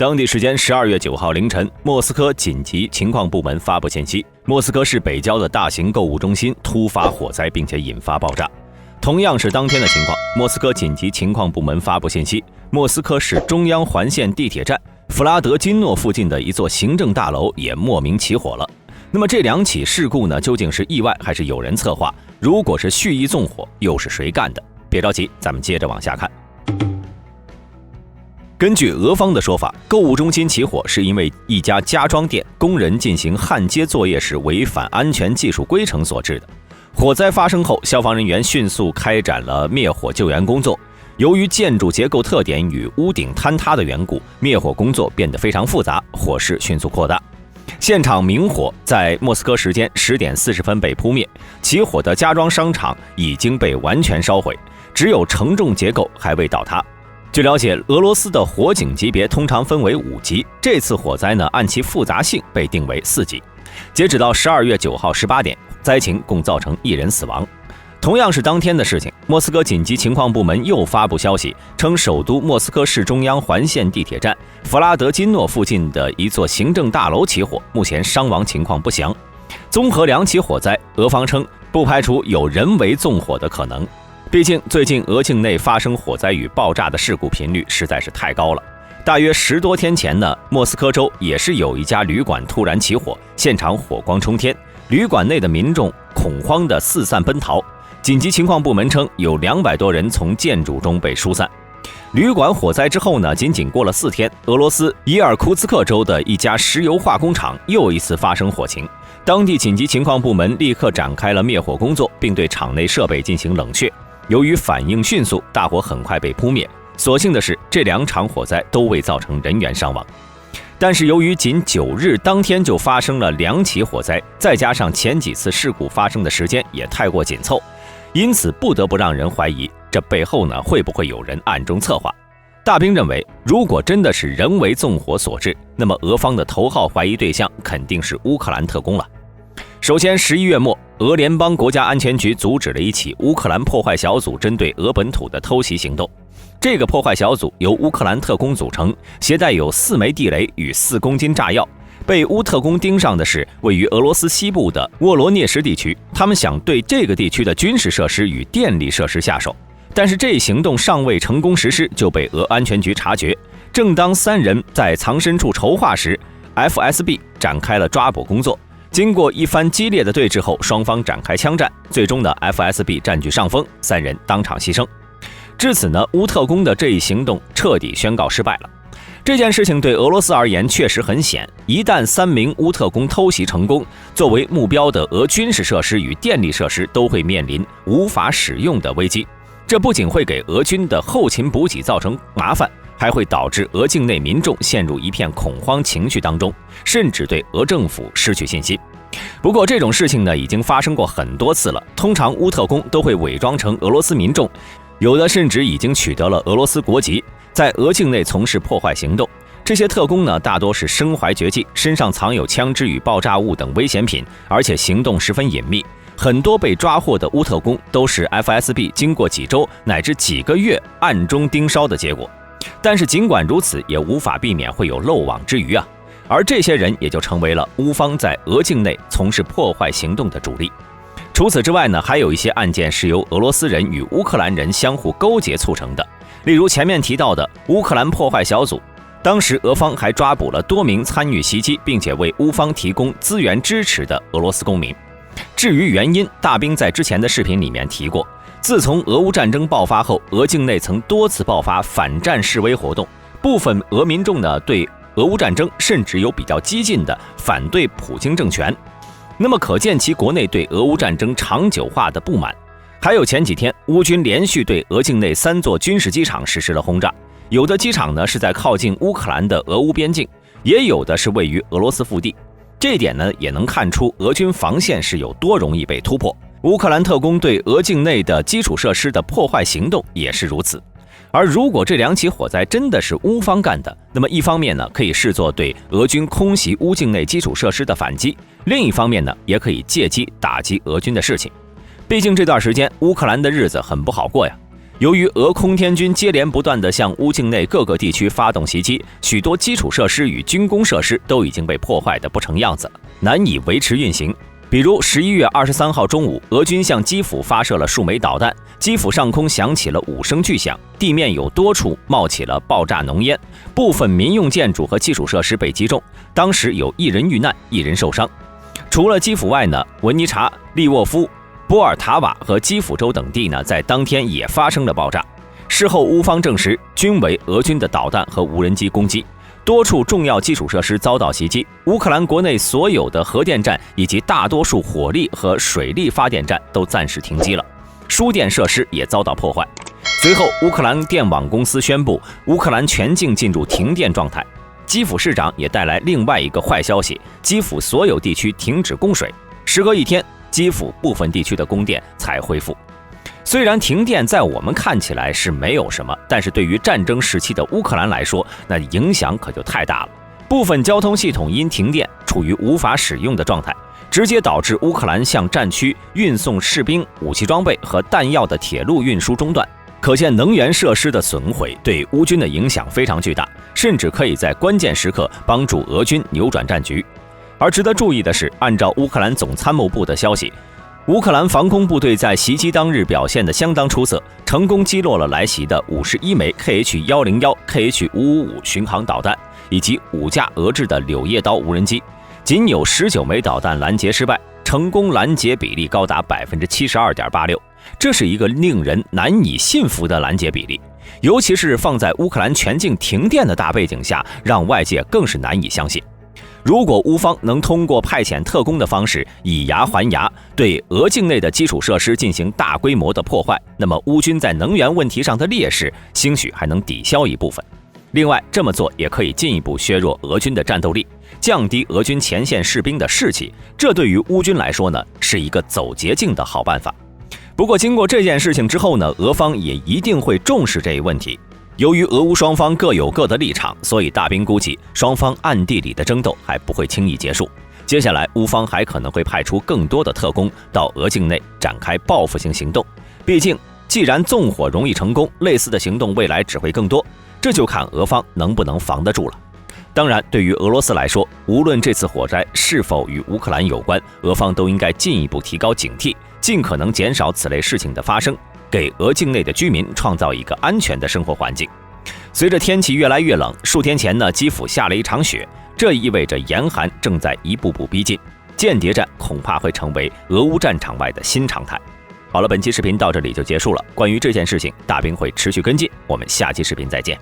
当地时间12月9号凌晨，莫斯科紧急情况部门发布信息，莫斯科市北郊的大型购物中心突发火灾，并且引发爆炸。同样是当天的情况，莫斯科紧急情况部门发布信息，莫斯科市中央环线地铁站弗拉德金诺附近的一座行政大楼也莫名起火了。那么这两起事故呢，究竟是意外还是有人策划？如果是蓄意纵火，又是谁干的？别着急，咱们接着往下看。根据俄方的说法，购物中心起火是因为一家家装店工人进行焊接作业时违反安全技术规程所致的。火灾发生后，消防人员迅速开展了灭火救援工作。由于建筑结构特点与屋顶坍塌的缘故，灭火工作变得非常复杂，火势迅速扩大。现场明火在莫斯科时间10点40分被扑灭，起火的家装商场已经被完全烧毁，只有承重结构还未倒塌。据了解，俄罗斯的火警级别通常分为5级，这次火灾呢，按其复杂性被定为4级。截止到12月9号18点，灾情共造成1人死亡。同样是当天的事情，莫斯科紧急情况部门又发布消息，称首都莫斯科市中央环线地铁站弗拉德金诺附近的一座行政大楼起火，目前伤亡情况不详。综合2起火灾，俄方称不排除有人为纵火的可能。毕竟最近俄境内发生火灾与爆炸的事故频率实在是太高了。大约10多天前呢，莫斯科州也是有一家旅馆突然起火，现场火光冲天，旅馆内的民众恐慌地四散奔逃。紧急情况部门称，有200多人从建筑中被疏散。旅馆火灾之后呢，仅仅过了4天，俄罗斯伊尔库茨克州的一家石油化工厂又一次发生火情。当地紧急情况部门立刻展开了灭火工作，并对厂内设备进行冷却。由于反应迅速，大火很快被扑灭。所幸的是，这2场火灾都未造成人员伤亡。但是由于仅9日当天就发生了2起火灾，再加上前几次事故发生的时间也太过紧凑，因此不得不让人怀疑，这背后呢，会不会有人暗中策划？大兵认为，如果真的是人为纵火所致，那么俄方的头号怀疑对象肯定是乌克兰特工了。首先11月末，俄联邦国家安全局阻止了一起乌克兰破坏小组针对俄本土的偷袭行动。这个破坏小组由乌克兰特工组成，携带有4枚地雷与4公斤炸药。被乌特工盯上的是位于俄罗斯西部的沃罗涅什地区，他们想对这个地区的军事设施与电力设施下手。但是这一行动尚未成功实施，就被俄安全局察觉。正当3人在藏身处筹划时， FSB 展开了抓捕工作。经过一番激烈的对峙后，双方展开枪战，最终呢 FSB 占据上风，3人当场牺牲。至此呢，乌特工的这一行动彻底宣告失败了。这件事情对俄罗斯而言确实很险，一旦3名乌特工偷袭成功，作为目标的俄军事设施与电力设施都会面临无法使用的危机。这不仅会给俄军的后勤补给造成麻烦，还会导致俄境内民众陷入一片恐慌情绪当中，甚至对俄政府失去信心。不过这种事情呢，已经发生过很多次了。通常乌特工都会伪装成俄罗斯民众，有的甚至已经取得了俄罗斯国籍，在俄境内从事破坏行动。这些特工呢，大多是身怀绝技，身上藏有枪支与爆炸物等危险品，而且行动十分隐秘。很多被抓获的乌特工都是 FSB 经过几周乃至几个月暗中盯梢的结果。但是尽管如此，也无法避免会有漏网之鱼啊。而这些人也就成为了乌方在俄境内从事破坏行动的主力。除此之外呢，还有一些案件是由俄罗斯人与乌克兰人相互勾结促成的。例如前面提到的乌克兰破坏小组，当时俄方还抓捕了多名参与袭击并且为乌方提供资源支持的俄罗斯公民。至于原因，大兵在之前的视频里面提过，自从俄乌战争爆发后，俄境内曾多次爆发反战示威活动，部分俄民众呢对俄乌战争甚至有比较激进的反对普京政权。那么可见其国内对俄乌战争长久化的不满。还有前几天，乌军连续对俄境内3座军事机场实施了轰炸，有的机场呢是在靠近乌克兰的俄乌边境，也有的是位于俄罗斯腹地。这一点呢，也能看出俄军防线是有多容易被突破。乌克兰特工对俄境内的基础设施的破坏行动也是如此。而如果这2起火灾真的是乌方干的，那么一方面呢，可以视作对俄军空袭乌境内基础设施的反击；另一方面呢，也可以借机打击俄军的士气。毕竟这段时间乌克兰的日子很不好过呀。由于俄空天军接连不断地向乌境内各个地区发动袭击，许多基础设施与军工设施都已经被破坏得不成样子，难以维持运行。比如11月23号中午，俄军向基辅发射了数枚导弹，基辅上空响起了5声巨响，地面有多处冒起了爆炸浓烟，部分民用建筑和基础设施被击中，当时有1人遇难，1人受伤。除了基辅外呢，文尼察、利沃夫、波尔塔瓦和基辅州等地呢，在当天也发生了爆炸。事后乌方证实，均为俄军的导弹和无人机攻击。多处重要基础设施遭到袭击，乌克兰国内所有的核电站以及大多数火力和水力发电站都暂时停机了，输电设施也遭到破坏。随后，乌克兰电网公司宣布，乌克兰全境进入停电状态。基辅市长也带来另外一个坏消息，基辅所有地区停止供水，时隔1天，基辅部分地区的供电才恢复。虽然停电在我们看起来是没有什么，但是对于战争时期的乌克兰来说，那影响可就太大了。部分交通系统因停电处于无法使用的状态，直接导致乌克兰向战区运送士兵、武器装备和弹药的铁路运输中断。可见能源设施的损毁对乌军的影响非常巨大，甚至可以在关键时刻帮助俄军扭转战局。而值得注意的是，按照乌克兰总参谋部的消息，乌克兰防空部队在袭击当日表现得相当出色，成功击落了来袭的51枚 KH-101、KH-555 巡航导弹，以及5架俄制的柳叶刀无人机，仅有19枚导弹拦截失败，成功拦截比例高达 72.86%， 这是一个令人难以信服的拦截比例，尤其是放在乌克兰全境停电的大背景下，让外界更是难以相信。如果乌方能通过派遣特工的方式以牙还牙，对俄境内的基础设施进行大规模的破坏，那么乌军在能源问题上的劣势兴许还能抵消一部分。另外，这么做也可以进一步削弱俄军的战斗力，降低俄军前线士兵的士气，这对于乌军来说呢，是一个走捷径的好办法。不过经过这件事情之后呢，俄方也一定会重视这一问题。由于俄乌双方各有各的立场，所以大兵估计双方暗地里的争斗还不会轻易结束。接下来乌方还可能会派出更多的特工到俄境内展开报复性行动。毕竟既然纵火容易成功，类似的行动未来只会更多，这就看俄方能不能防得住了。当然，对于俄罗斯来说，无论这次火灾是否与乌克兰有关，俄方都应该进一步提高警惕，尽可能减少此类事情的发生，给俄境内的居民创造一个安全的生活环境。随着天气越来越冷，数天前呢，基辅下了一场雪，这意味着严寒正在一步步逼近，间谍战恐怕会成为俄乌战场外的新常态。好了，本期视频到这里就结束了。关于这件事情，大兵会持续跟进，我们下期视频再见。